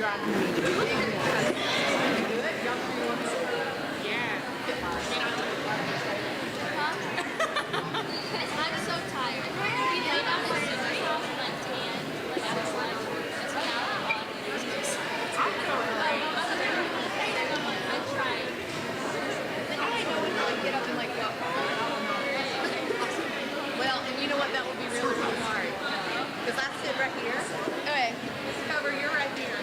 driving me. I'm so tired. We lay down at 6 o'clock and like 10, like after lunch. It's an hour long. I'm trying. But now I know when to like get up and like go. Well, and you know what? That would be really, really hard. Because I sit right here. Okay. Cover, you're right here.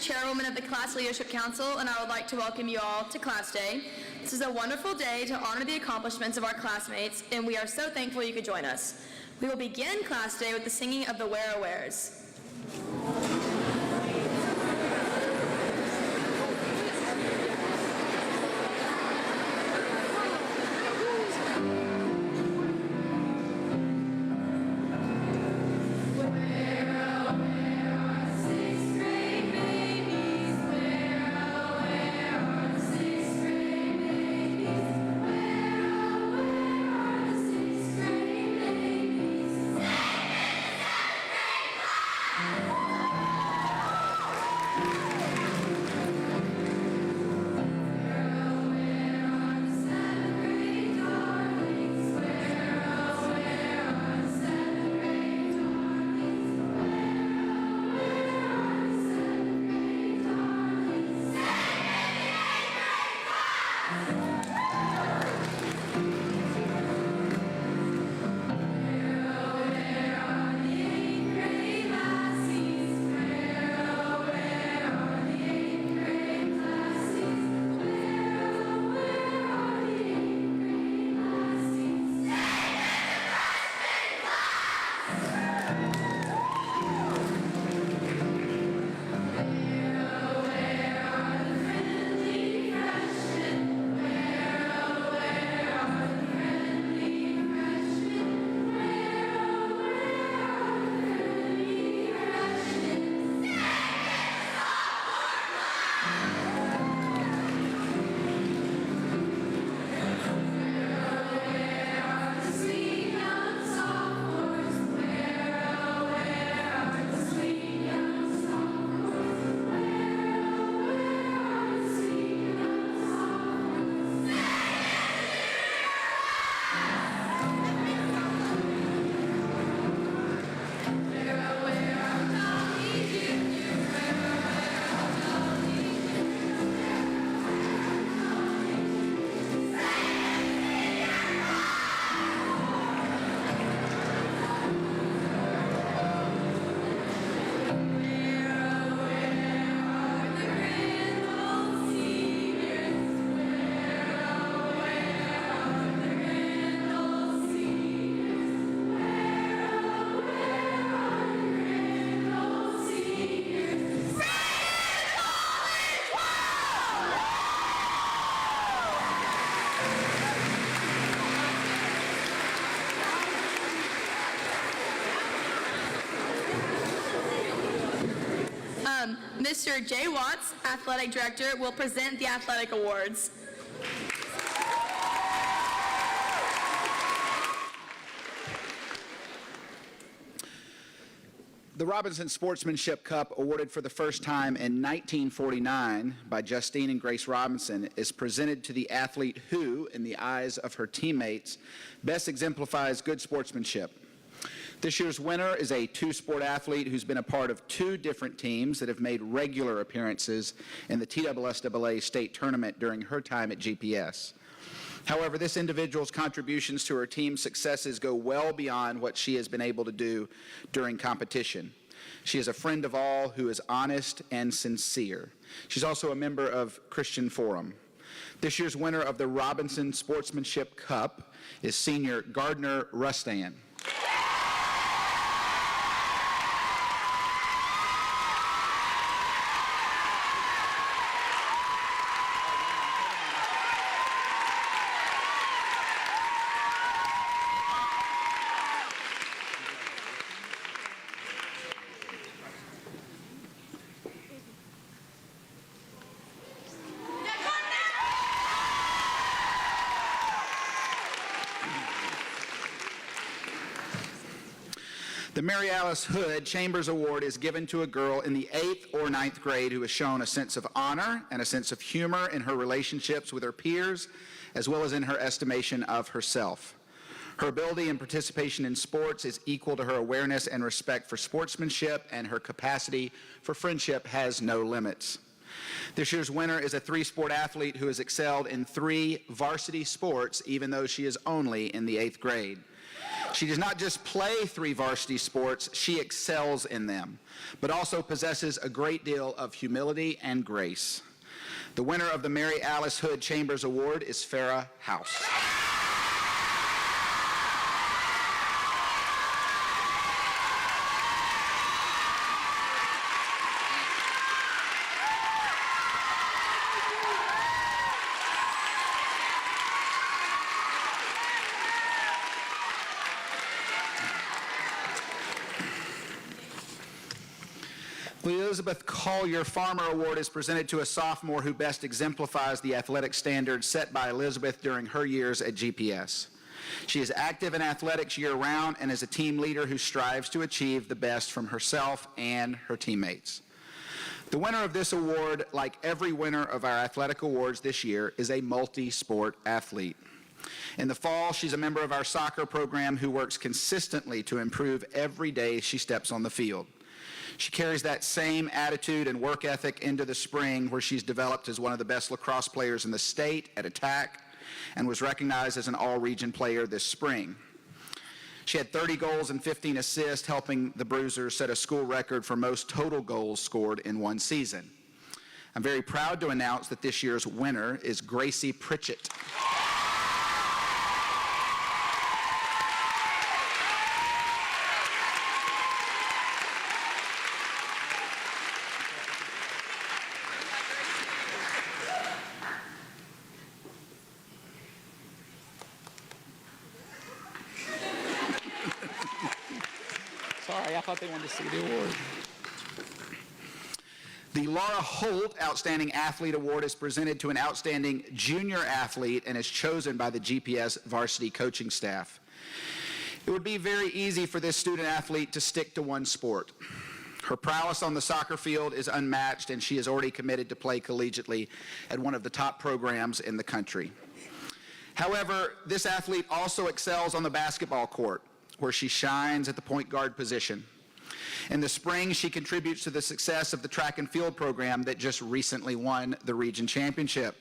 Chairwoman of the Class Leadership Council, and I would like to welcome you all to Class Day. This is a wonderful day to honor the accomplishments of our classmates, and we are so thankful you could join us. We will begin Class Day with the singing of the Where-A-Wheres. Mr. Jay Watts, Athletic Director, will present the athletic awards. The Robinson Sportsmanship Cup, awarded for the first time in 1949 by Justine and Grace Robinson, is presented to the athlete who, in the eyes of her teammates, best exemplifies good sportsmanship. This year's winner is a two-sport athlete who's been a part of two different teams that have made regular appearances in the TSSAA state tournament during her time at GPS. However, this individual's contributions to her team's successes go well beyond what she has been able to do during competition. She is a friend of all who is honest and sincere. She's also a member of Christian Forum. This year's winner of the Robinson Sportsmanship Cup is senior Gardner Rustan. The Mary Alice Hood Chambers Award is given to a girl in the 8th or 9th grade who has shown a sense of honor and a sense of humor in her relationships with her peers, as well as in her estimation of herself. Her ability and participation in sports is equal to her awareness and respect for sportsmanship, and her capacity for friendship has no limits. This year's winner is a three-sport athlete who has excelled in 3 varsity sports, even though she is only in the 8th grade. She does not just play 3 varsity sports, she excels in them, but also possesses a great deal of humility and grace. The winner of the Mary Alice Hood Chambers Award is Farrah House. The Elizabeth Collier Farmer Award is presented to a sophomore who best exemplifies the athletic standards set by Elizabeth during her years at GPS. She is active in athletics year-round and is a team leader who strives to achieve the best from herself and her teammates. The winner of this award, like every winner of our athletic awards this year, is a multi-sport athlete. In the fall, she's a member of our soccer program who works consistently to improve every day she steps on the field. She carries that same attitude and work ethic into the spring, where she's developed as one of the best lacrosse players in the state at attack and was recognized as an all-region player this spring. She had 30 goals and 15 assists, helping the Bruisers set a school record for most total goals scored in one season. I'm very proud to announce that this year's winner is Gracie Prickett. Sorry, I thought they wanted to see the award. The Lara Holt Outstanding Athlete Award is presented to an outstanding junior athlete and is chosen by the GPS varsity coaching staff. It would be very easy for this student athlete to stick to one sport. Her prowess on the soccer field is unmatched, and she is already committed to play collegiately at one of the top programs in the country. However, this athlete also excels on the basketball court, where she shines at the point guard position. In the spring, she contributes to the success of the track and field program that just recently won the region championship.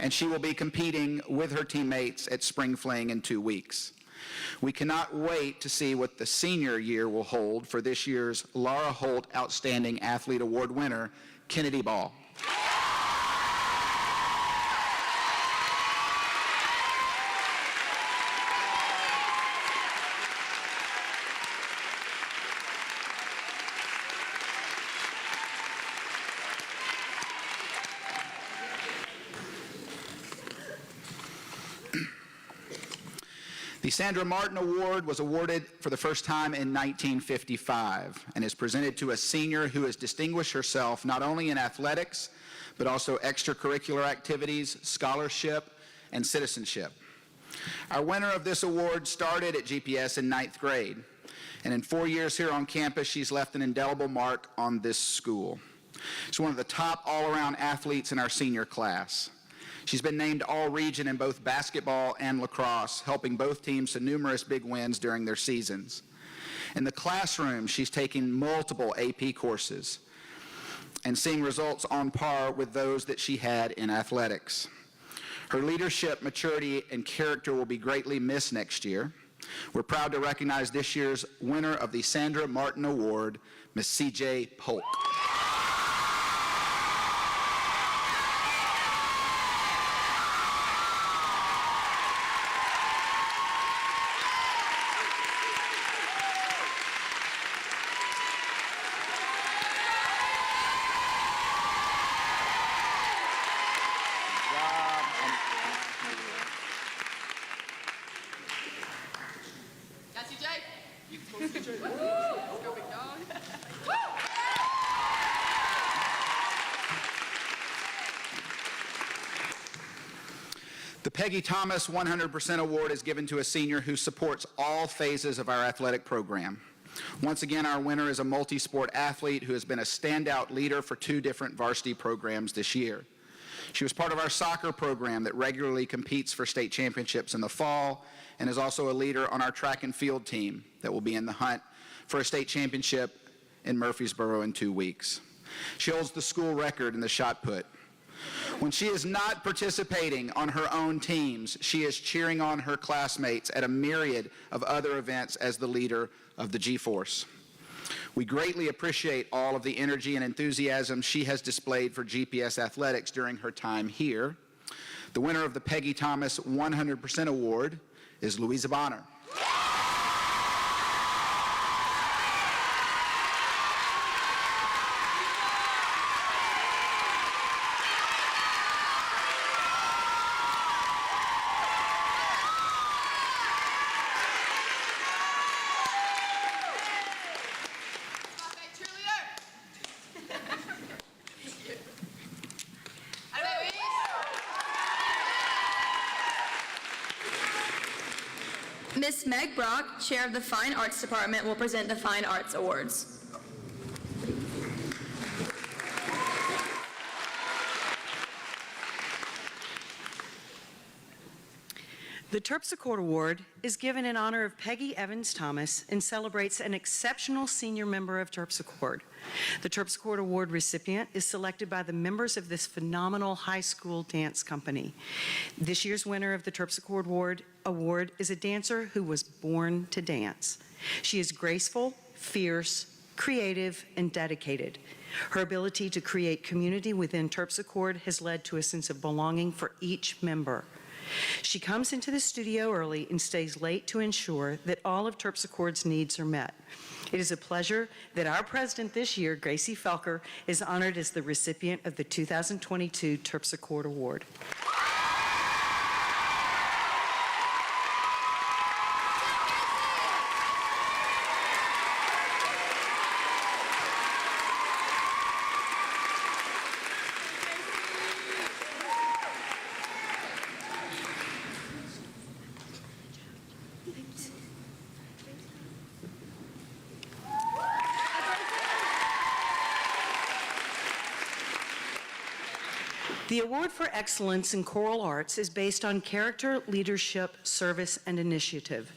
And she will be competing with her teammates at Spring Fling in 2 weeks. We cannot wait to see what the senior year will hold for this year's Lara Holt Outstanding Athlete Award winner, Kennedy Ball. The Sandra Martin Award was awarded for the first time in 1955 and is presented to a senior who has distinguished herself not only in athletics, but also extracurricular activities, scholarship, and citizenship. Our winner of this award started at GPS in 9th grade, and in 4 years here on campus, she's left an indelible mark on this school. She's one of the top all-around athletes in our senior class. She's been named All-Region in both basketball and lacrosse, helping both teams to numerous big wins during their seasons. In the classroom, she's taking multiple AP courses and seeing results on par with those that she had in athletics. Her leadership, maturity, and character will be greatly missed next year. We're proud to recognize this year's winner of the Sandra Martin Award, Ms. C.J. Polk. The Peggy Thomas 100% Award is given to a senior who supports all phases of our athletic program. Once again, our winner is a multi-sport athlete who has been a standout leader for 2 different varsity programs this year. She was part of our soccer program that regularly competes for state championships in the fall and is also a leader on our track and field team that will be in the hunt for a state championship in Murfreesboro in 2 weeks. She holds the school record in the shot put. When she is not participating on her own teams, she is cheering on her classmates at a myriad of other events as the leader of the G-Force. We greatly appreciate all of the energy and enthusiasm she has displayed for GPS athletics during her time here. The winner of the Peggy Thomas 100% Award is Louisa Bonner. Miss Meg Brock, Chair of the Fine Arts Department, will present the Fine Arts Awards. The Terpsichore Award is given in honor of Peggy Evans Thomas and celebrates an exceptional senior member of Terpsichore. The Terpsichore Award recipient is selected by the members of this phenomenal high school dance company. This year's winner of the Terpsichore Award is a dancer who was born to dance. She is graceful, fierce, creative, and dedicated. Her ability to create community within Terpsichore has led to a sense of belonging for each member. She comes into the studio early and stays late to ensure that all of Terpsichore's needs are met. It is a pleasure that our president this year, Gracie Felker, is honored as the recipient of the 2022 Terpsichore Award. The Award for Excellence in Choral Arts is based on character, leadership, service, and initiative.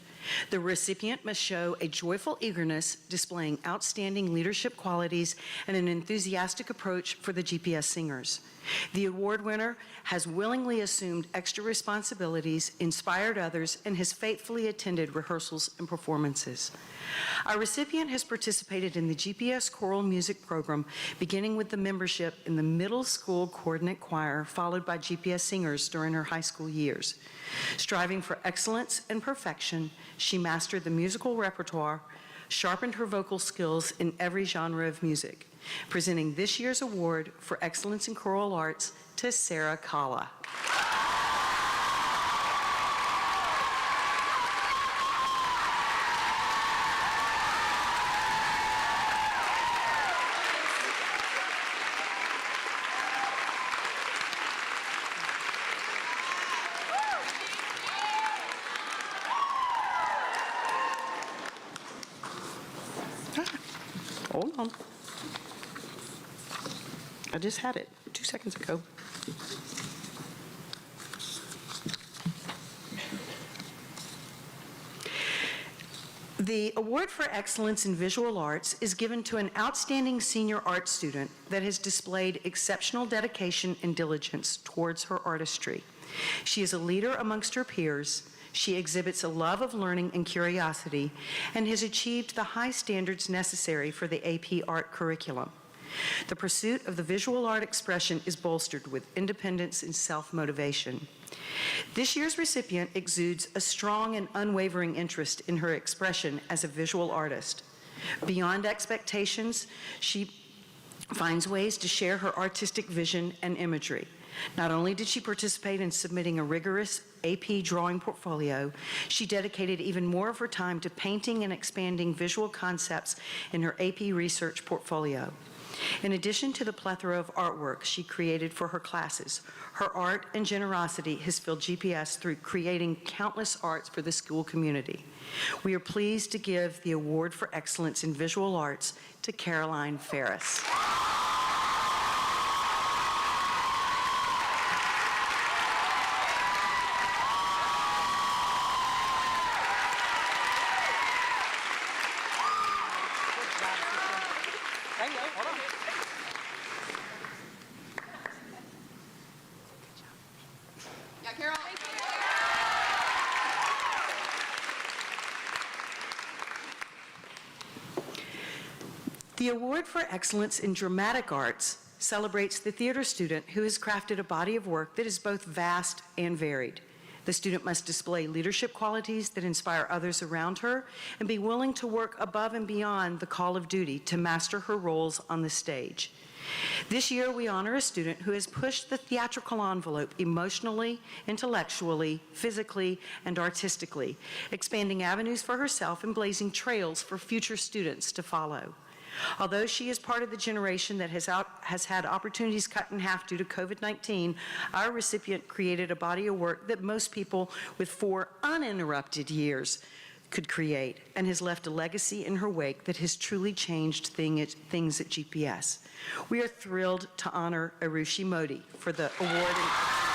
The recipient must show a joyful eagerness, displaying outstanding leadership qualities and an enthusiastic approach for the GPS singers. The award winner has willingly assumed extra responsibilities, inspired others, and has faithfully attended rehearsals and performances. Our recipient has participated in the GPS choral music program, beginning with the membership in the middle school coordinate choir, followed by GPS singers during her high school years. Striving for excellence and perfection, she mastered the musical repertoire, sharpened her vocal skills in every genre of music. Presenting this year's award for excellence in choral arts to Sarah Kala. Hold on. I just had it 2 seconds ago. The Award for Excellence in Visual Arts is given to an outstanding senior art student that has displayed exceptional dedication and diligence towards her artistry. She is a leader amongst her peers. She exhibits a love of learning and curiosity and has achieved the high standards necessary for the AP Art curriculum. The pursuit of the visual art expression is bolstered with independence and self-motivation. This year's recipient exudes a strong and unwavering interest in her expression as a visual artist. Beyond expectations, she finds ways to share her artistic vision and imagery. Not only did she participate in submitting a rigorous AP drawing portfolio, she dedicated even more of her time to painting and expanding visual concepts in her AP research portfolio. In addition to the plethora of artwork she created for her classes, her art and generosity has filled GPS through creating countless arts for the school community. We are pleased to give the Award for Excellence in Visual Arts to Caroline Ferris. Yeah, Carol. The Award for Excellence in Dramatic Arts celebrates the theater student who has crafted a body of work that is both vast and varied. The student must display leadership qualities that inspire others around her and be willing to work above and beyond the call of duty to master her roles on the stage. This year, we honor a student who has pushed the theatrical envelope emotionally, intellectually, physically, and artistically, expanding avenues for herself and blazing trails for future students to follow. Although she is part of the generation that has had opportunities cut in half due to COVID-19, our recipient created a body of work that most people with 4 uninterrupted years could create, and has left a legacy in her wake that has truly changed things at GPS. We are thrilled to honor Arushi Modi for the award in dramatic arts.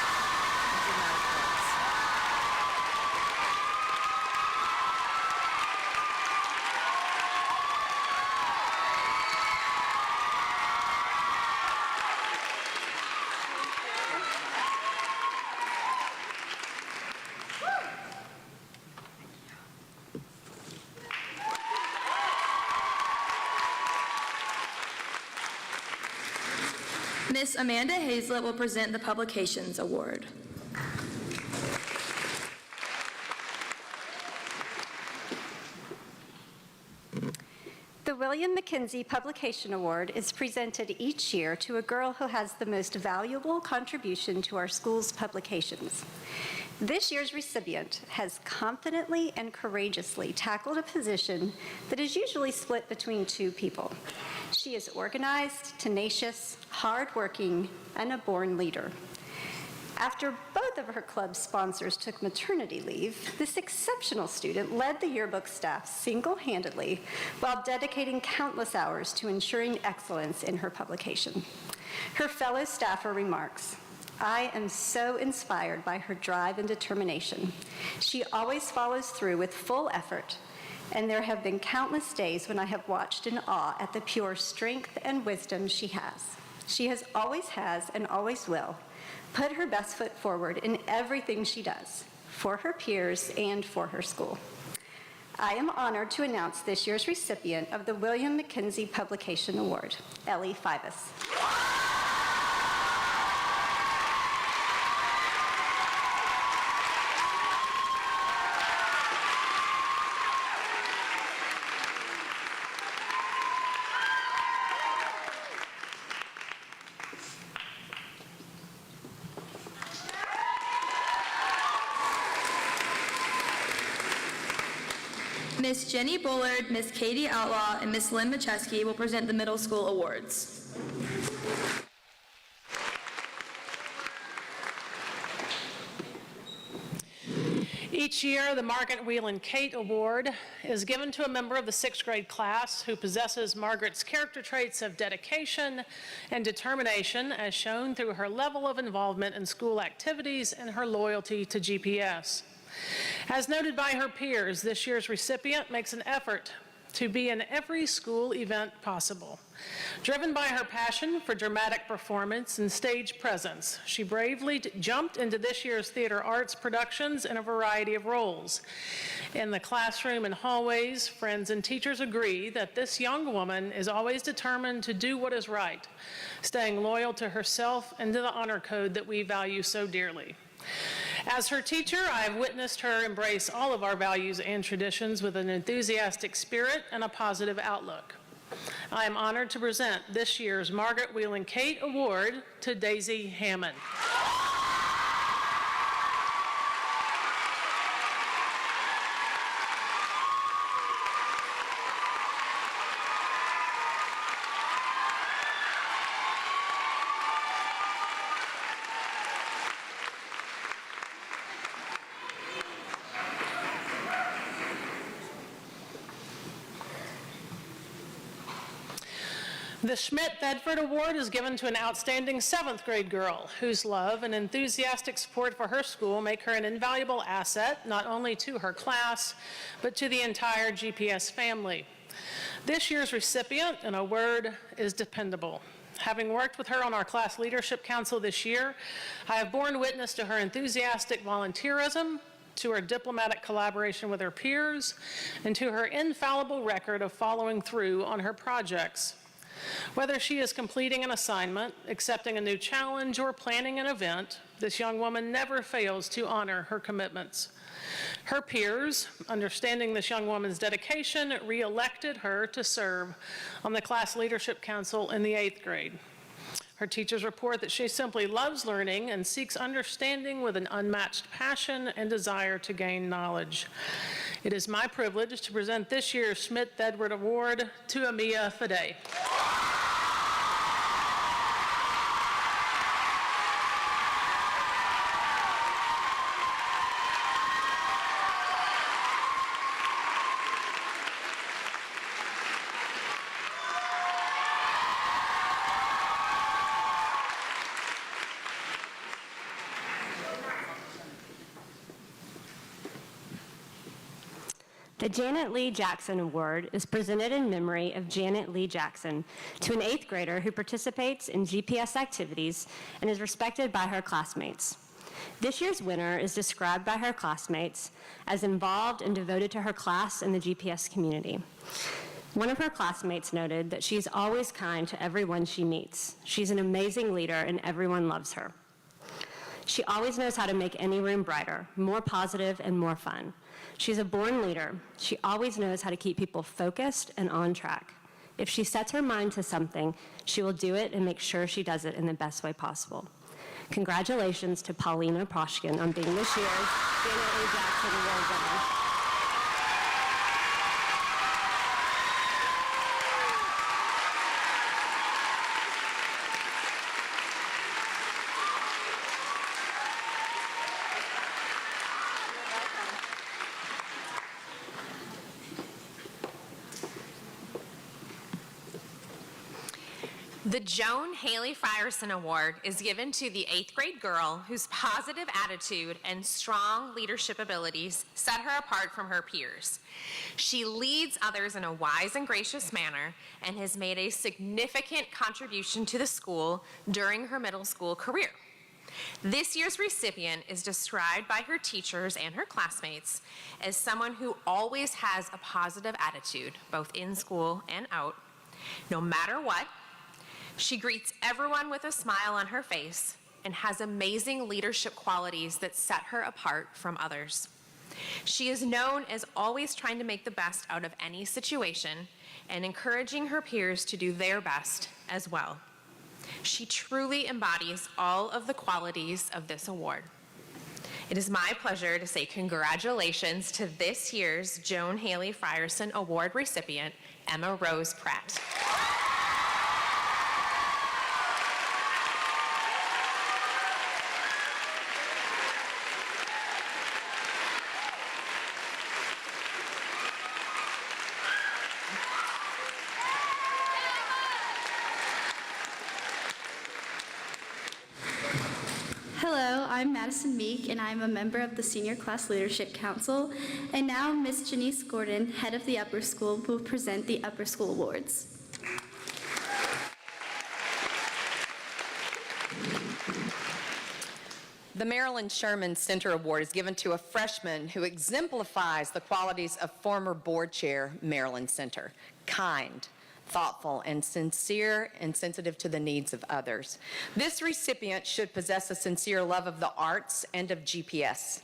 Miss Amanda Hazlett will present the Publications Award. The William McKenzie Publication Award is presented each year to a girl who has the most valuable contribution to our school's publications. This year's recipient has confidently and courageously tackled a position that is usually split between 2 people. She is organized, tenacious, hardworking, and a born leader. After both of her club sponsors took maternity leave, this exceptional student led the yearbook staff single-handedly while dedicating countless hours to ensuring excellence in her publication. Her fellow staffer remarks, "I am so inspired by her drive and determination. She always follows through with full effort, and there have been countless days when I have watched in awe at the pure strength and wisdom she has. She always has and always will put her best foot forward in everything she does, for her peers and for her school." I am honored to announce this year's recipient of the William McKenzie Publication Award, Ellie Fibus. Miss Jenny Bullard, Miss Katie Outlaw, and Miss Lynn Macheski will present the middle school awards. Each year, the Margaret Whelan Kate Award is given to a member of the 6th grade class who possesses Margaret's character traits of dedication and determination as shown through her level of involvement in school activities and her loyalty to GPS. As noted by her peers, this year's recipient makes an effort to be in every school event possible. Driven by her passion for dramatic performance and stage presence, she bravely jumped into this year's theater arts productions in a variety of roles. In the classroom and hallways, friends and teachers agree that this young woman is always determined to do what is right, staying loyal to herself and to the honor code that we value so dearly. As her teacher, I have witnessed her embrace all of our values and traditions with an enthusiastic spirit and a positive outlook. I am honored to present this year's Margaret Whelan Kate Award to Daisy Hammond. The Schmidt-Thedford Award is given to an outstanding 7th grade girl whose love and enthusiastic support for her school make her an invaluable asset, not only to her class, but to the entire GPS family. This year's recipient, in a word, is dependable. Having worked with her on our class leadership council this year, I have borne witness to her enthusiastic volunteerism, to her diplomatic collaboration with her peers, and to her infallible record of following through on her projects. Whether she is completing an assignment, accepting a new challenge, or planning an event, this young woman never fails to honor her commitments. Her peers, understanding this young woman's dedication, re-elected her to serve on the class leadership council in the 8th grade. Her teachers report that she simply loves learning and seeks understanding with an unmatched passion and desire to gain knowledge. It is my privilege to present this year's Schmidt-Thedford Award to Amia Fade. The Janet Lee Jackson Award is presented in memory of Janet Lee Jackson to an 8th grader who participates in GPS activities and is respected by her classmates. This year's winner is described by her classmates as involved and devoted to her class and the GPS community. One of her classmates noted that she's always kind to everyone she meets. She's an amazing leader and everyone loves her. She always knows how to make any room brighter, more positive, and more fun. She's a born leader. She always knows how to keep people focused and on track. If she sets her mind to something, she will do it and make sure she does it in the best way possible. Congratulations to Paulina Proshkin on being this year's Janet Lee Jackson Award winner. The Joan Haley Fryerson Award is given to the 8th grade girl whose positive attitude and strong leadership abilities set her apart from her peers. She leads others in a wise and gracious manner and has made a significant contribution to the school during her middle school career. This year's recipient is described by her teachers and her classmates as someone who always has a positive attitude, both in school and out. No matter what, she greets everyone with a smile on her face and has amazing leadership qualities that set her apart from others. She is known as always trying to make the best out of any situation and encouraging her peers to do their best as well. She truly embodies all of the qualities of this award. It is my pleasure to say congratulations to this year's Joan Haley Fryerson Award recipient, Emma Rose Pratt. I'm Madison Meek, and I'm a member of the Senior Class Leadership Council. And now Ms. Janice Gordon, head of the upper school, will present the upper school awards. The Marilyn Sherman Center Award is given to a freshman who exemplifies the qualities of former board chair Marilyn Center: kind, thoughtful, and sincere and sensitive to the needs of others. This recipient should possess a sincere love of the arts and of GPS.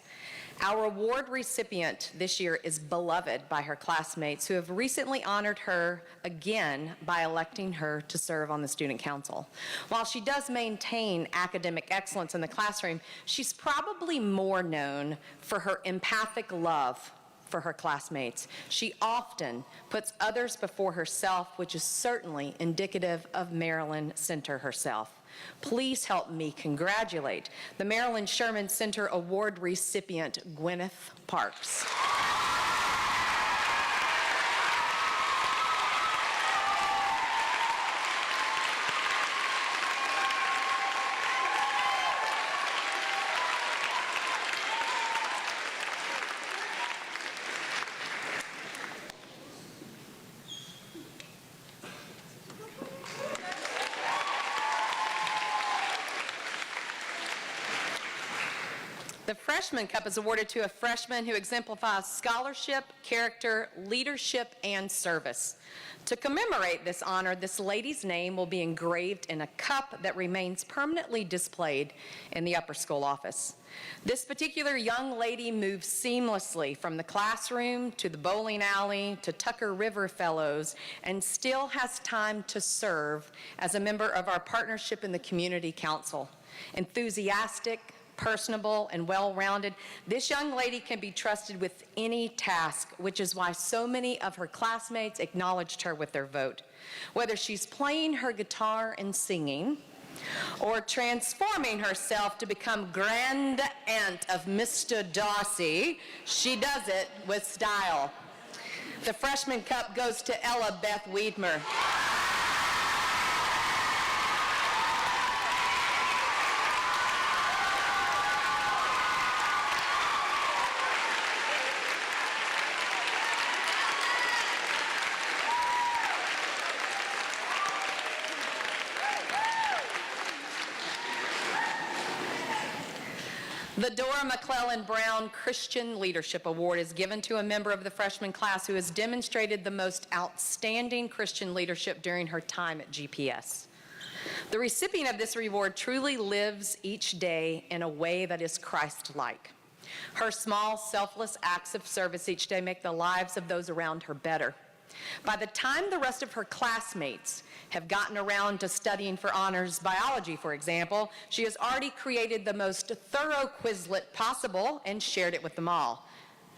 Our award recipient this year is beloved by her classmates who have recently honored her again by electing her to serve on the student council. While she does maintain academic excellence in the classroom, she's probably more known for her empathic love for her classmates. She often puts others before herself, which is certainly indicative of Marilyn Center herself. Please help me congratulate the Marilyn Sherman Center Award recipient, Gwyneth Parks. The Freshman Cup is awarded to a freshman who exemplifies scholarship, character, leadership, and service. To commemorate this honor, this lady's name will be engraved in a cup that remains permanently displayed in the upper school office. This particular young lady moves seamlessly from the classroom to the bowling alley to Tucker River Fellows and still has time to serve as a member of our partnership in the Community Council. Enthusiastic, personable, and well-rounded, this young lady can be trusted with any task, which is why so many of her classmates acknowledged her with their vote. Whether she's playing her guitar and singing, or transforming herself to become grand aunt of Mr. Darcy, she does it with style. The Freshman Cup goes to Ella Beth Wiedmer. The Dora McClellan Brown Christian Leadership Award is given to a member of the freshman class who has demonstrated the most outstanding Christian leadership during her time at GPS. The recipient of this reward truly lives each day in a way that is Christ-like. Her small, selfless acts of service each day make the lives of those around her better. By the time the rest of her classmates have gotten around to studying for honors biology, for example, she has already created the most thorough Quizlet possible and shared it with them all.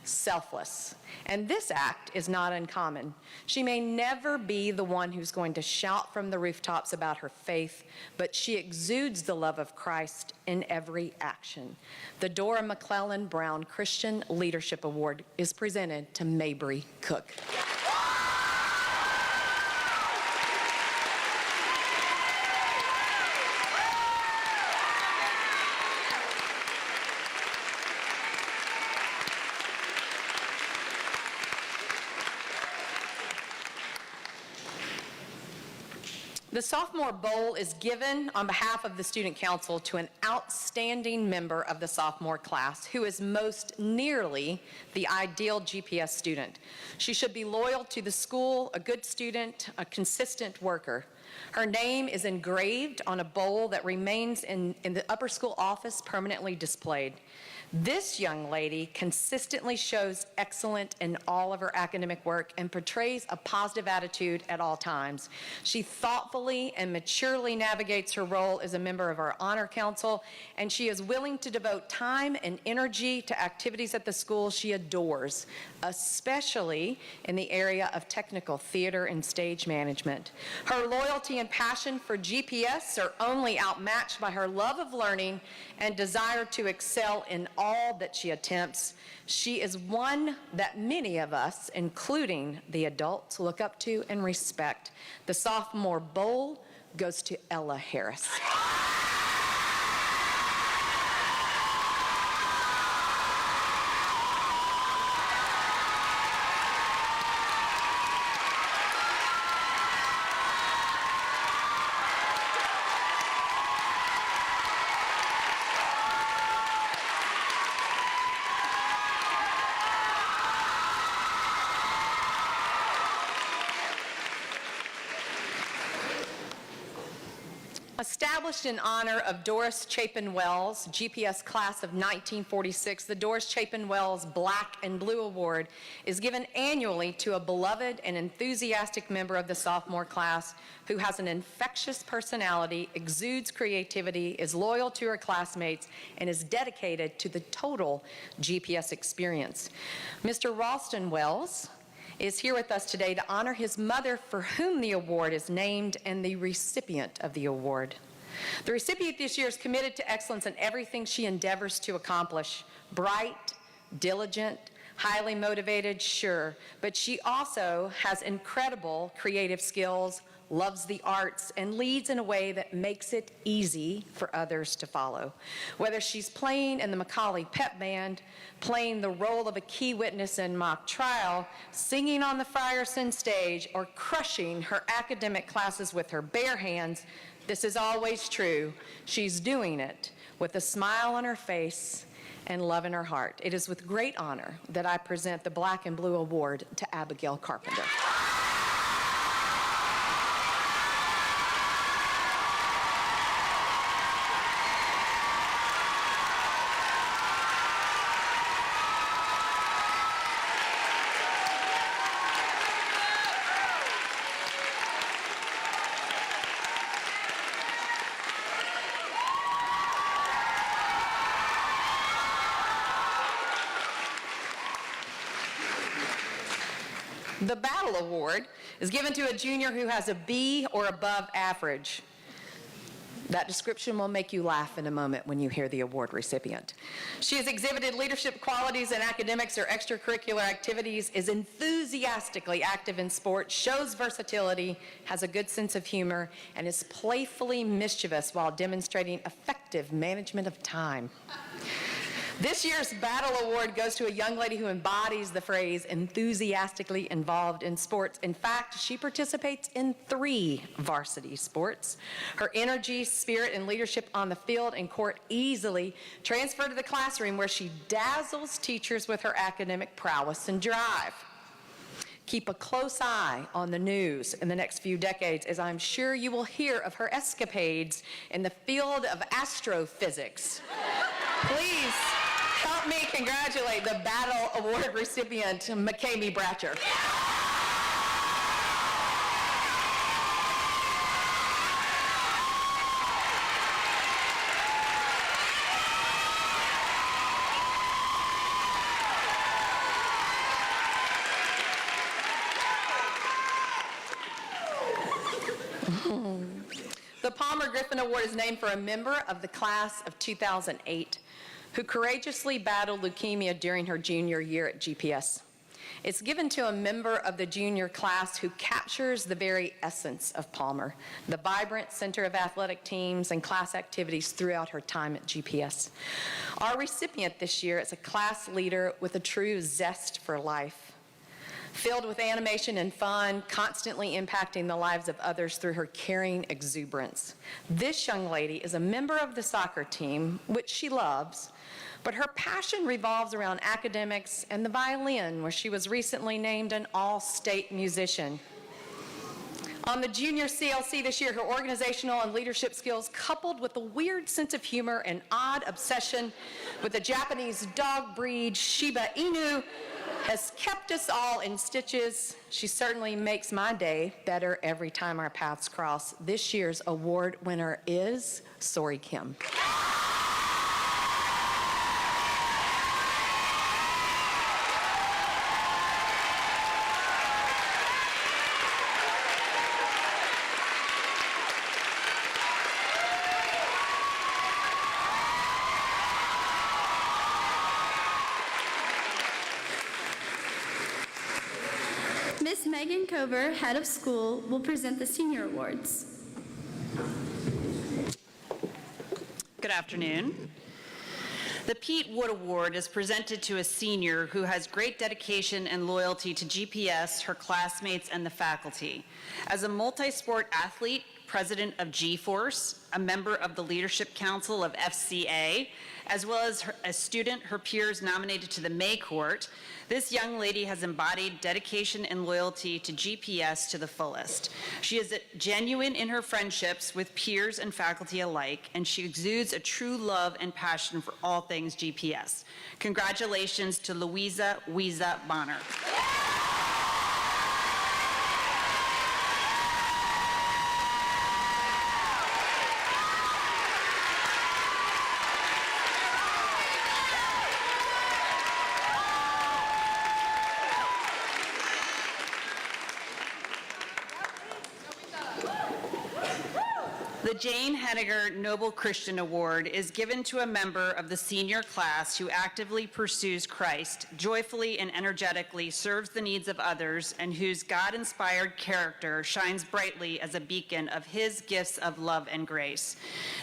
Selfless. And this act is not uncommon. She may never be the one who's going to shout from the rooftops about her faith, but she exudes the love of Christ in every action. The Dora McClellan Brown Christian Leadership Award is presented to Mabry Cook. The Sophomore Bowl is given on behalf of the Student Council to an outstanding member of the sophomore class who is most nearly the ideal GPS student. She should be loyal to the school, a good student, a consistent worker. Her name is engraved on a bowl that remains in the upper school office permanently displayed. This young lady consistently shows excellence in all of her academic work and portrays a positive attitude at all times. She thoughtfully and maturely navigates her role as a member of our honor council, and she is willing to devote time and energy to activities at the school she adores, especially in the area of technical theater and stage management. Her loyalty and passion for GPS are only outmatched by her love of learning and desire to excel in all that she attempts. She is one that many of us, including the adults, look up to and respect. The Sophomore Bowl goes to Ella Harris. Established in honor of Doris Chapin Wells, GPS class of 1946, the Doris Chapin Wells Black and Blue Award is given annually to a beloved and enthusiastic member of the sophomore class who has an infectious personality, exudes creativity, is loyal to her classmates, and is dedicated to the total GPS experience. Mr. Ralston Wells is here with us today to honor his mother, for whom the award is named, and the recipient of the award. The recipient this year is committed to excellence in everything she endeavors to accomplish. Bright, diligent, highly motivated, sure, but she also has incredible creative skills, loves the arts, and leads in a way that makes it easy for others to follow. Whether she's playing in the Macaulay Pep Band, playing the role of a key witness in mock trial, singing on the Fryerson stage, or crushing her academic classes with her bare hands, this is always true. She's doing it with a smile on her face and love in her heart. It is with great honor that I present the Black and Blue Award to Abigail Carpenter. The Battle Award is given to a junior who has a B or above average. That description will make you laugh in a moment when you hear the award recipient. She has exhibited leadership qualities in academics or extracurricular activities, is enthusiastically active in sports, shows versatility, has a good sense of humor, and is playfully mischievous while demonstrating effective management of time. This year's Battle Award goes to a young lady who embodies the phrase enthusiastically involved in sports. In fact, she participates in 3 varsity sports. Her energy, spirit, and leadership on the field and court easily transfer to the classroom, where she dazzles teachers with her academic prowess and drive. Keep a close eye on the news in the next few decades, as I'm sure you will hear of her escapades in the field of astrophysics. Please help me congratulate the Battle Award recipient, McKamey Bratcher. The Palmer Griffin Award is named for a member of the class of 2008 who courageously battled leukemia during her junior year at GPS. It's given to a member of the junior class who captures the very essence of Palmer, the vibrant center of athletic teams and class activities throughout her time at GPS. Our recipient this year is a class leader with a true zest for life, filled with animation and fun, constantly impacting the lives of others through her caring exuberance. This young lady is a member of the soccer team, which she loves, but her passion revolves around academics and the violin, where she was recently named an all-state musician. On the junior CLC this year, her organizational and leadership skills, coupled with a weird sense of humor and odd obsession with the Japanese dog breed Shiba Inu, has kept us all in stitches. She certainly makes my day better every time our paths cross. This year's award winner is Sori Kim. Miss Megan Cover, head of school, will present the senior awards. Good afternoon. The Pete Wood Award is presented to a senior who has great dedication and loyalty to GPS, her classmates, and the faculty. As a multi-sport athlete, president of G-Force, a member of the Leadership Council of FCA, as well as a student her peers nominated to the May Court. This young lady has embodied dedication and loyalty to GPS to the fullest. She is genuine in her friendships with peers and faculty alike, and she exudes a true love and passion for all things GPS. Congratulations to Louisa Weeza Bonner. The Jane Henniger Noble Christian Award is given to a member of the senior class who actively pursues Christ, joyfully and energetically serves the needs of others, and whose God-inspired character shines brightly as a beacon of his gifts of love and grace.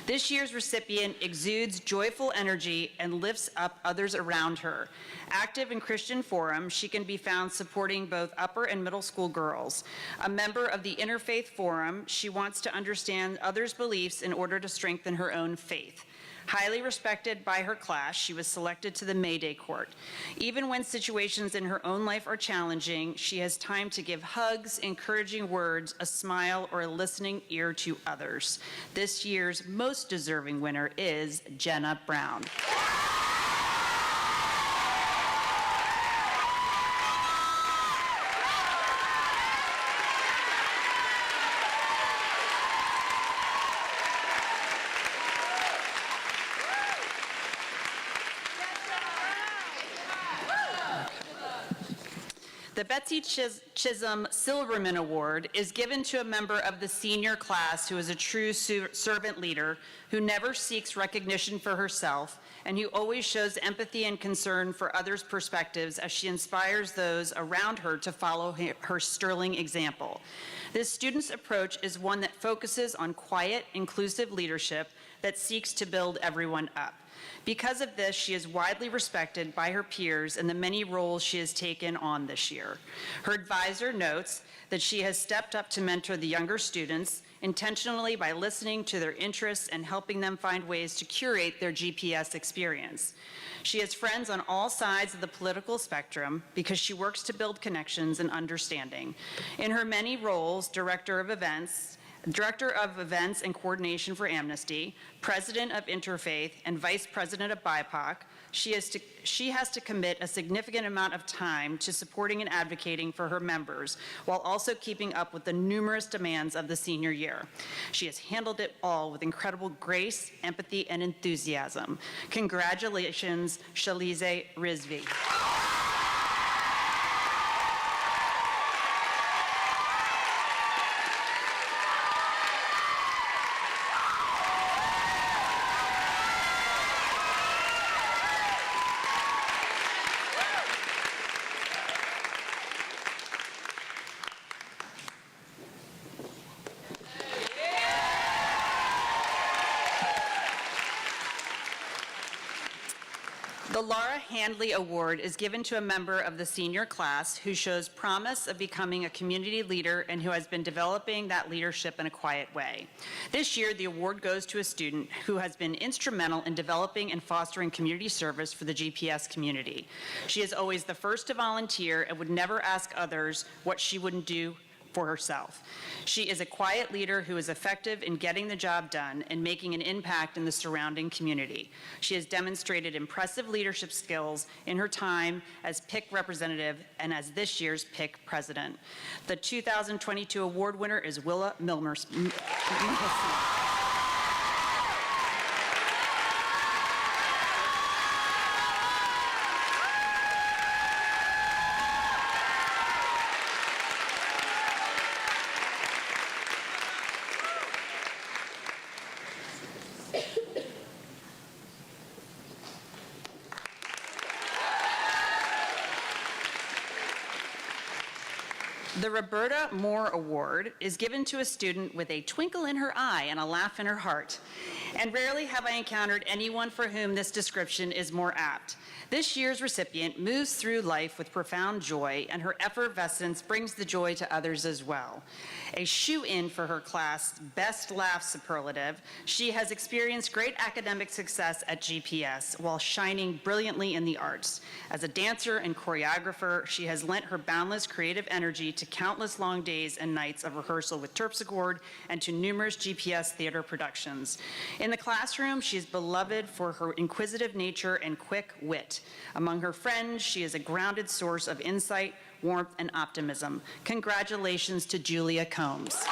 This year's recipient exudes joyful energy and lifts up others around her. Active in Christian forums, she can be found supporting both upper and middle school girls. A member of the Interfaith Forum, she wants to understand others' beliefs in order to strengthen her own faith. Highly respected by her class, she was selected to the May Day Court. Even when situations in her own life are challenging, she has time to give hugs, encouraging words, a smile, or a listening ear to others. This year's most deserving winner is Jenna Brown. The Betsy Chisholm Silverman Award is given to a member of the senior class who is a true servant leader, who never seeks recognition for herself, and who always shows empathy and concern for others' perspectives as she inspires those around her to follow her sterling example. This student's approach is one that focuses on quiet, inclusive leadership that seeks to build everyone up. Because of this, she is widely respected by her peers in the many roles she has taken on this year. Her advisor notes that she has stepped up to mentor the younger students intentionally by listening to their interests and helping them find ways to curate their GPS experience. She has friends on all sides of the political spectrum because she works to build connections and understanding. In her many roles, Director of Events and Coordination for Amnesty, President of Interfaith, and Vice President of BIPOC, she has to commit a significant amount of time to supporting and advocating for her members, while also keeping up with the numerous demands of the senior year. She has handled it all with incredible grace, empathy, and enthusiasm. Congratulations, Shalize Rizvi. The Lara Handley Award is given to a member of the senior class who shows promise of becoming a community leader and who has been developing that leadership in a quiet way. This year, the award goes to a student who has been instrumental in developing and fostering community service for the GPS community. She is always the first to volunteer and would never ask others what she wouldn't do for herself. She is a quiet leader who is effective in getting the job done and making an impact in the surrounding community. She has demonstrated impressive leadership skills in her time as PIC representative and as this year's PIC president. The 2022 award winner is Willa Milmerson. The Roberta Moore Award is given to a student with a twinkle in her eye and a laugh in her heart. And rarely have I encountered anyone for whom this description is more apt. This year's recipient moves through life with profound joy, and her effervescence brings the joy to others as well. A shoe-in for her class Best Laugh superlative, she has experienced great academic success at GPS while shining brilliantly in the arts. As a dancer and choreographer, she has lent her boundless creative energy to countless long days and nights of rehearsal with Terpsichore and to numerous GPS theater productions. In the classroom, she is beloved for her inquisitive nature and quick wit. Among her friends, she is a grounded source of insight, warmth, and optimism. Congratulations to Julia Combs.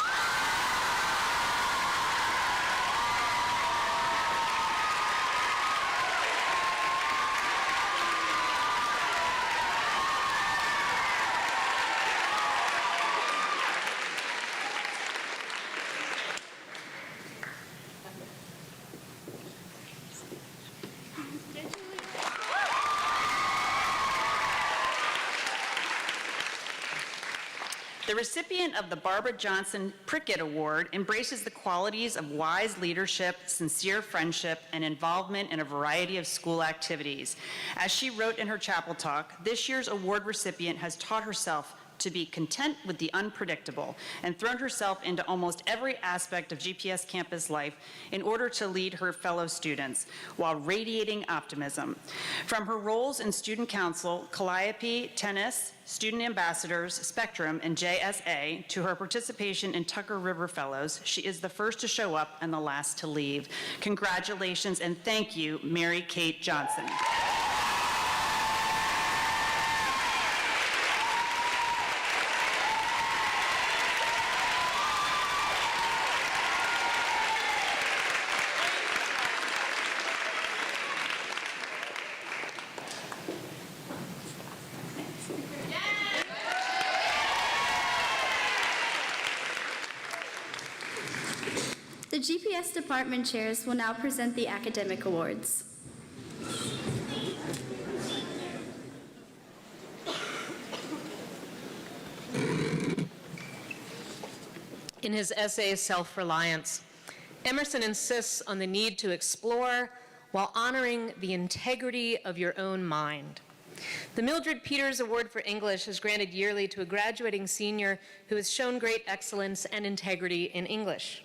The recipient of the Barbara Johnson Prickett Award embraces the qualities of wise leadership, sincere friendship, and involvement in a variety of school activities. As she wrote in her chapel talk, this year's award recipient has taught herself to be content with the unpredictable and thrown herself into almost every aspect of GPS campus life in order to lead her fellow students while radiating optimism. From her roles in student council, Calliope, tennis, student ambassadors, Spectrum, and JSA, to her participation in Tucker River Fellows, she is the first to show up and the last to leave. Congratulations and thank you, Mary Kate Johnson. The GPS department chairs will now present the academic awards. In his essay, Self-Reliance, Emerson insists on the need to explore while honoring the integrity of your own mind. The Mildred Peters Award for English is granted yearly to a graduating senior who has shown great excellence and integrity in English.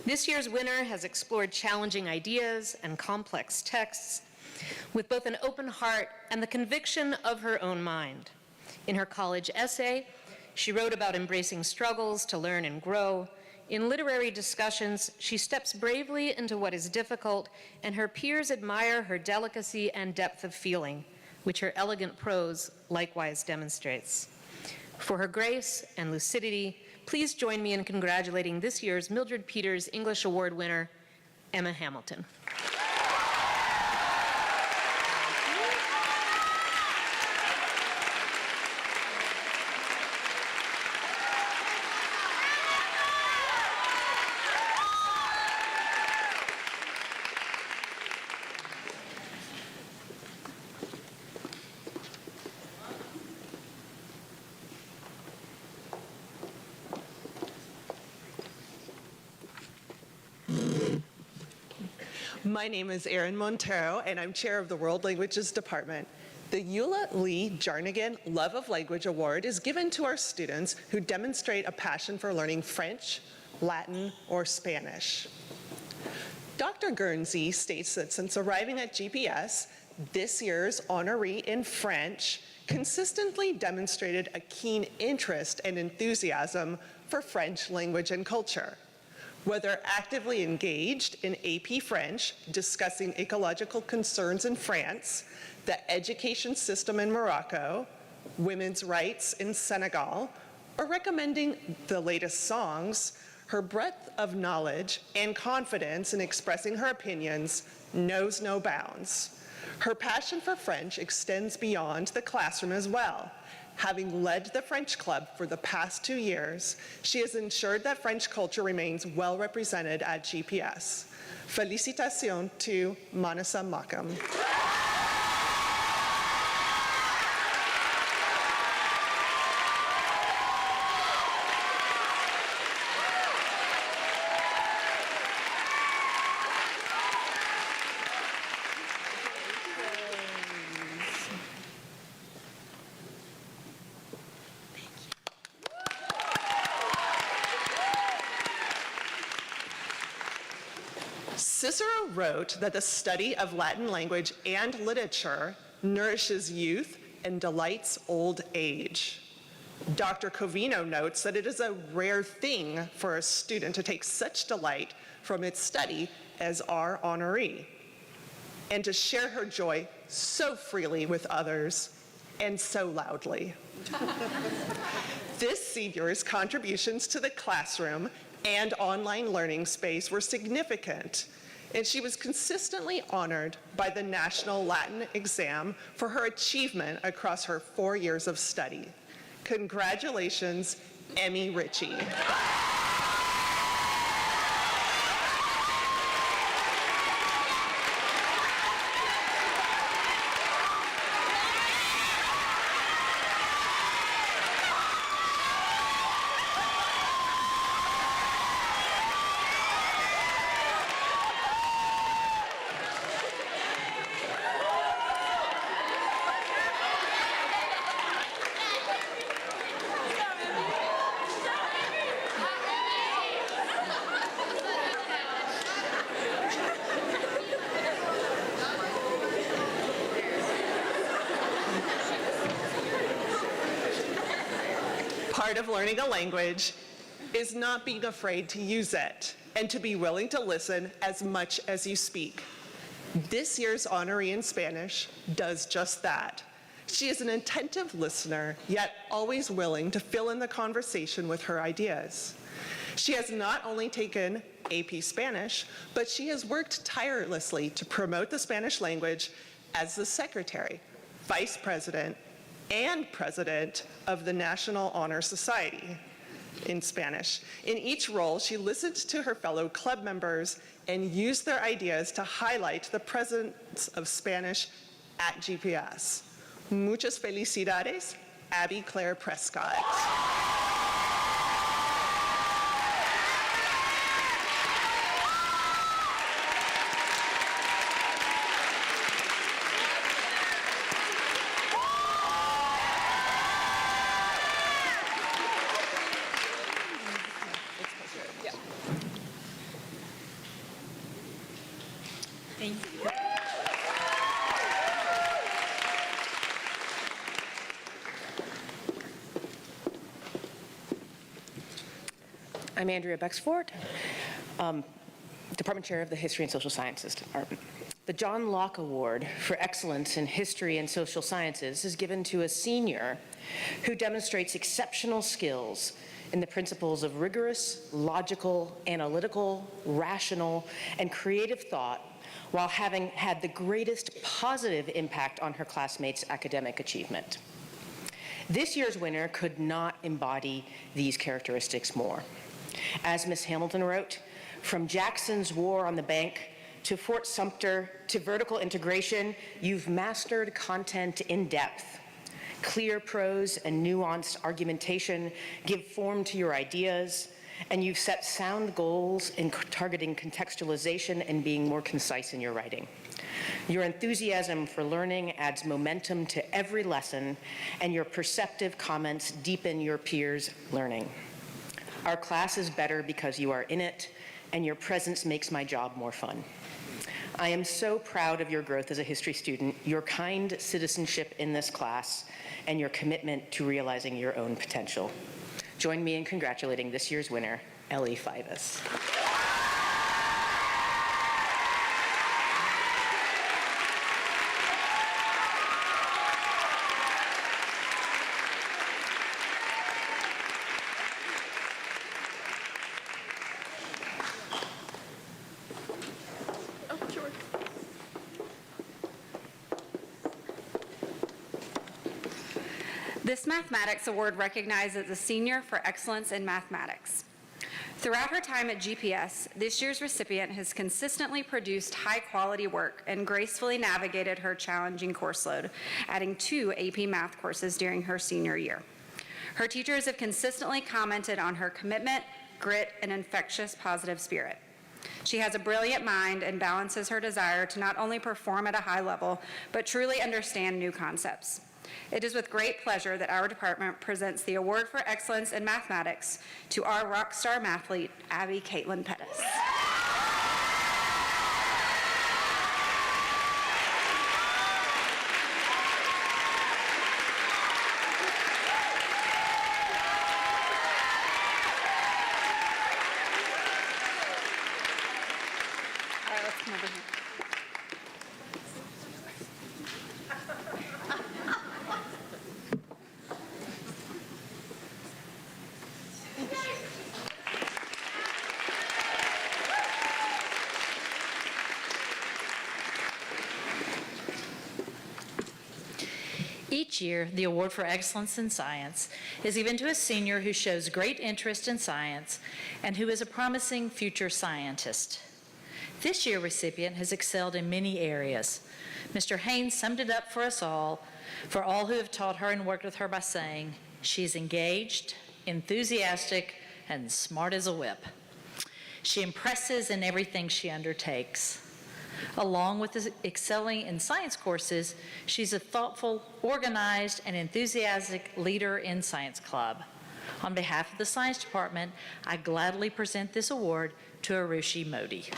This year's winner has explored challenging ideas and complex texts with both an open heart and the conviction of her own mind. In her college essay, she wrote about embracing struggles to learn and grow. In literary discussions, she steps bravely into what is difficult, and her peers admire her delicacy and depth of feeling, which her elegant prose likewise demonstrates. For her grace and lucidity, please join me in congratulating this year's Mildred Peters English Award winner, Emma Hamilton. My name is Erin Montero, and I'm chair of the World Languages Department. The Eula Lee Jarnigan Love of Language Award is given to our students who demonstrate a passion for learning French, Latin, or Spanish. Dr. Guernsey states that since arriving at GPS, this year's honoree in French consistently demonstrated a keen interest and enthusiasm for French language and culture. Whether actively engaged in AP French, discussing ecological concerns in France, the education system in Morocco, women's rights in Senegal, or recommending the latest songs, her breadth of knowledge and confidence in expressing her opinions knows no bounds. Her passion for French extends beyond the classroom as well. Having led the French Club for the past 2 years, she has ensured that French culture remains well represented at GPS. Félicitations to Manasa Makam. Cicero wrote that the study of Latin language and literature nourishes youth and delights old age. Dr. Covino notes that it is a rare thing for a student to take such delight from its study as our honoree, and to share her joy so freely with others and so loudly. This senior's contributions to the classroom and online learning space were significant, and she was consistently honored by the National Latin Exam for her achievement across her 4 years of study. Congratulations, Emmy Ritchie. Part of learning a language is not being afraid to use it and to be willing to listen as much as you speak. This year's honoree in Spanish does just that. She is an attentive listener, yet always willing to fill in the conversation with her ideas. She has not only taken AP Spanish, but she has worked tirelessly to promote the Spanish language as the secretary, vice president, and president of the National Honor Society in Spanish. In each role, she listened to her fellow club members and used their ideas to highlight the presence of Spanish at GPS. Muchas felicidades, Abby Claire Prescott. I'm Andrea Bexford, Department Chair of the History and Social Sciences Department. The John Locke Award for Excellence in History and Social Sciences is given to a senior who demonstrates exceptional skills in the principles of rigorous, logical, analytical, rational, and creative thought while having had the greatest positive impact on her classmates' academic achievement. This year's winner could not embody these characteristics more. As Ms. Hamilton wrote, from Jackson's War on the Bank to Fort Sumter to vertical integration, you've mastered content in depth. Clear prose and nuanced argumentation give form to your ideas, and you've set sound goals in targeting contextualization and being more concise in your writing. Your enthusiasm for learning adds momentum to every lesson, and your perceptive comments deepen your peers' learning. Our class is better because you are in it, and your presence makes my job more fun. I am so proud of your growth as a history student, your kind citizenship in this class, and your commitment to realizing your own potential. Join me in congratulating this year's winner, Ellie Fivas. This Mathematics Award recognizes a senior for excellence in mathematics. Throughout her time at GPS, this year's recipient has consistently produced high-quality work and gracefully navigated her challenging course load, adding 2 AP Math courses during her senior year. Her teachers have consistently commented on her commitment, grit, and infectious positive spirit. She has a brilliant mind and balances her desire to not only perform at a high level, but truly understand new concepts. It is with great pleasure that our department presents the Award for Excellence in Mathematics to our rock star mathlete, Abby Caitlin Pettis. Each year, the Award for Excellence in Science is given to a senior who shows great interest in science and who is a promising future scientist. This year's recipient has excelled in many areas. Mr. Haynes summed it up for us all, for all who have taught her and worked with her by saying, "She's engaged, enthusiastic, and smart as a whip." She impresses in everything she undertakes. Along with excelling in science courses, she's a thoughtful, organized, and enthusiastic leader in Science Club. On behalf of the Science Department, I gladly present this award to Arushi Modi.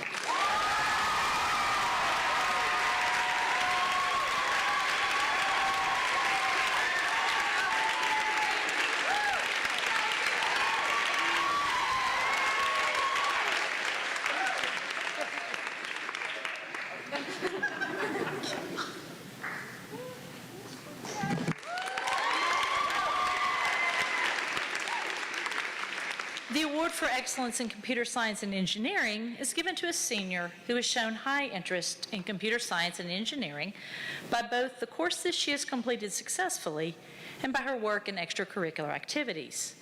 The Award for Excellence in Computer Science and Engineering is given to a senior who has shown high interest in computer science and engineering by both the courses she has completed successfully and by her work in extracurricular activities.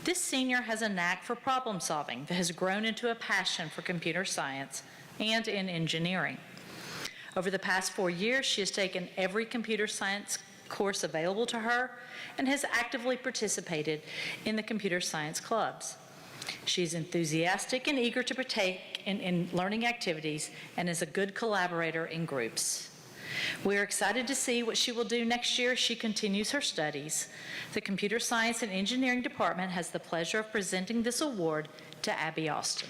This senior has a knack for problem solving that has grown into a passion for computer science and in engineering. Over the past 4 years, she has taken every computer science course available to her and has actively participated in the computer science clubs. She's enthusiastic and eager to partake in learning activities and is a good collaborator in groups. We're excited to see what she will do next year as she continues her studies. The Computer Science and Engineering Department has the pleasure of presenting this award to Abby Austin.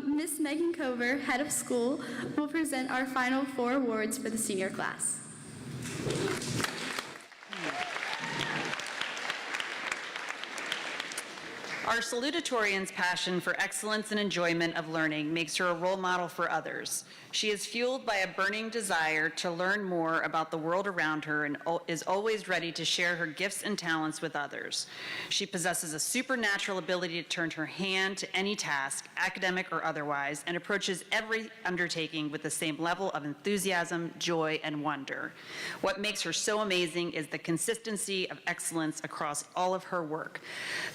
Ms. Megan Cover, head of school, will present our final 4 awards for the senior class. Our salutatorian's passion for excellence and enjoyment of learning makes her a role model for others. She is fueled by a burning desire to learn more about the world around her and is always ready to share her gifts and talents with others. She possesses a supernatural ability to turn her hand to any task, academic or otherwise, and approaches every undertaking with the same level of enthusiasm, joy, and wonder. What makes her so amazing is the consistency of excellence across all of her work.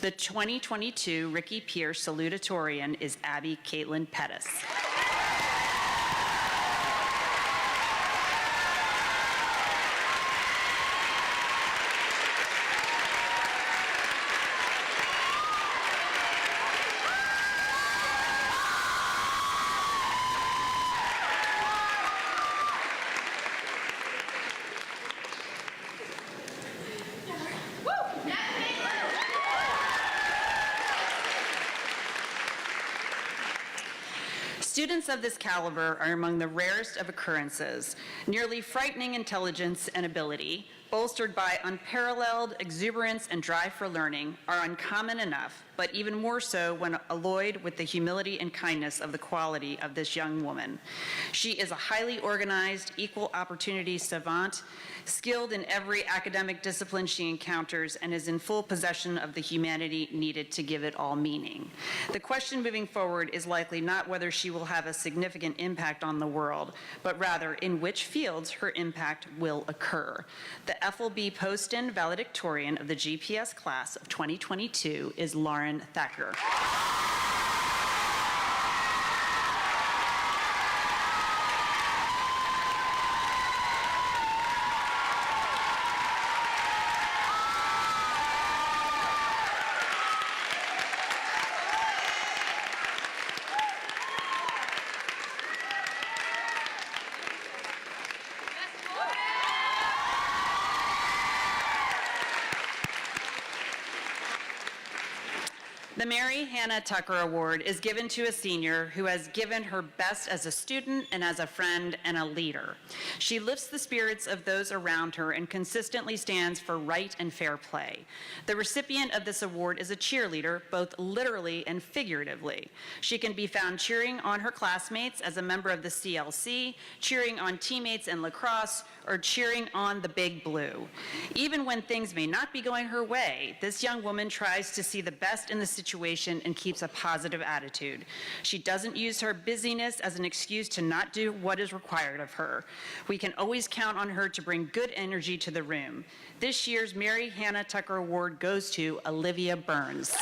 The 2022 Ricky Pierce salutatorian is Abby Caitlin Pettis. Students of this caliber are among the rarest of occurrences. Nearly frightening intelligence and ability, bolstered by unparalleled exuberance and drive for learning, are uncommon enough, but even more so when alloyed with the humility and kindness of the quality of this young woman. She is a highly organized, equal opportunity savant, skilled in every academic discipline she encounters, and is in full possession of the humanity needed to give it all meaning. The question moving forward is likely not whether she will have a significant impact on the world, but rather in which fields her impact will occur. The Ethel Poston valedictorian of the GPS class of 2022 is Lauren Thacker. The Mary Hannah Tucker Award is given to a senior who has given her best as a student and as a friend and a leader. She lifts the spirits of those around her and consistently stands for right and fair play. The recipient of this award is a cheerleader, both literally and figuratively. She can be found cheering on her classmates as a member of the CLC, cheering on teammates in lacrosse, or cheering on the Big Blue. Even when things may not be going her way, this young woman tries to see the best in the situation and keeps a positive attitude. She doesn't use her busyness as an excuse to not do what is required of her. We can always count on her to bring good energy to the room. This year's Mary Hannah Tucker Award goes to Olivia Burns.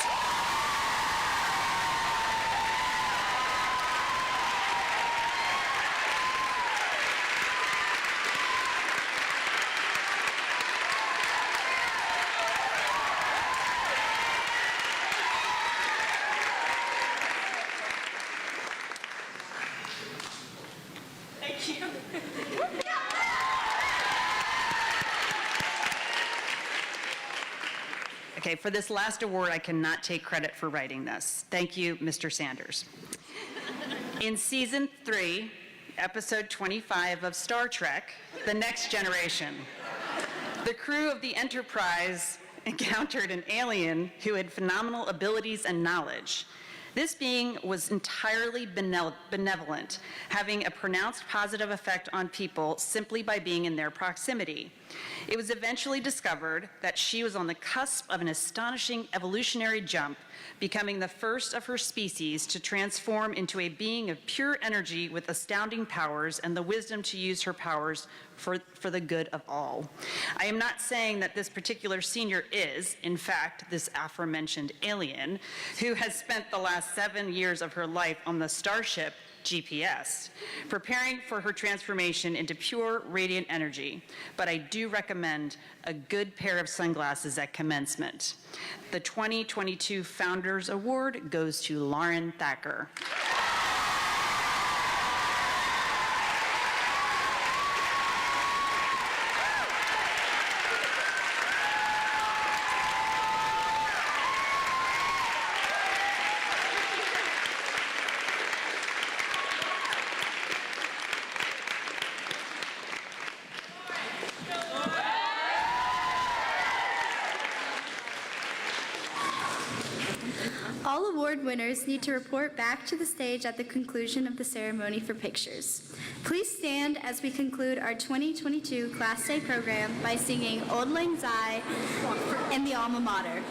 Okay, for this last award, I cannot take credit for writing this. Thank you, Mr. Sanders. In season 3, episode 25 of Star Trek, The Next Generation, the crew of the Enterprise encountered an alien who had phenomenal abilities and knowledge. This being was entirely benevolent, having a pronounced positive effect on people simply by being in their proximity. It was eventually discovered that she was on the cusp of an astonishing evolutionary jump, becoming the first of her species to transform into a being of pure energy with astounding powers and the wisdom to use her powers for the good of all. I am not saying that this particular senior is, in fact, this aforementioned alien who has spent the last 7 years of her life on the starship GPS, preparing for her transformation into pure radiant energy, but I do recommend a good pair of sunglasses at commencement. The 2022 Founders Award goes to Lauren Thacker. All award winners need to report back to the stage at the conclusion of the ceremony for pictures. Please stand as we conclude our 2022 Class Day program by singing Auld Lang Syne in the alma mater.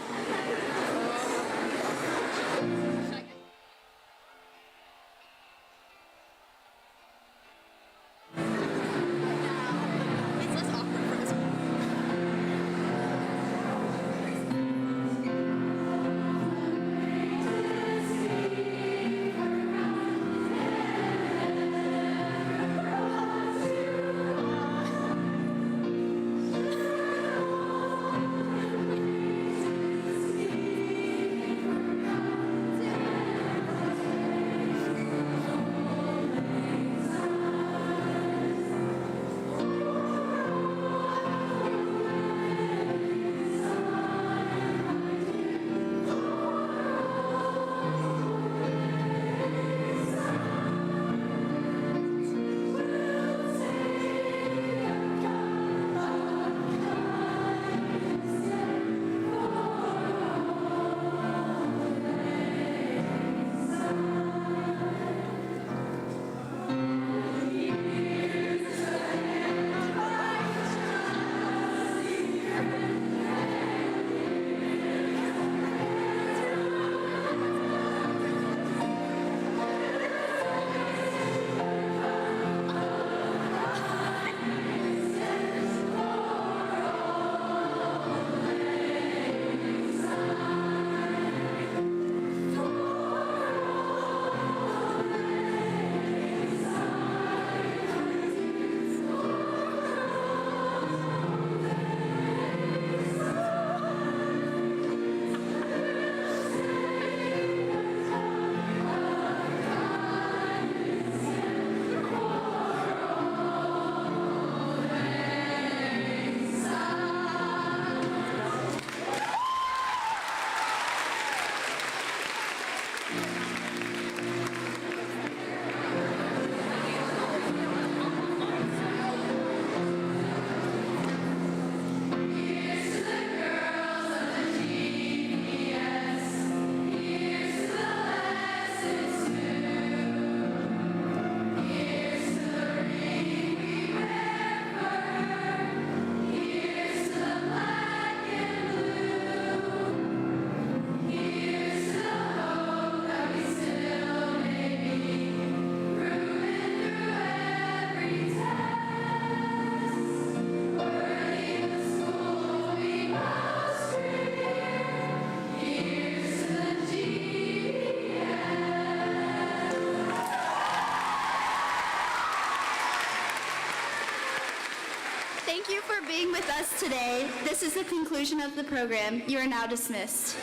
being with us today. This is the conclusion of the program. You are now dismissed.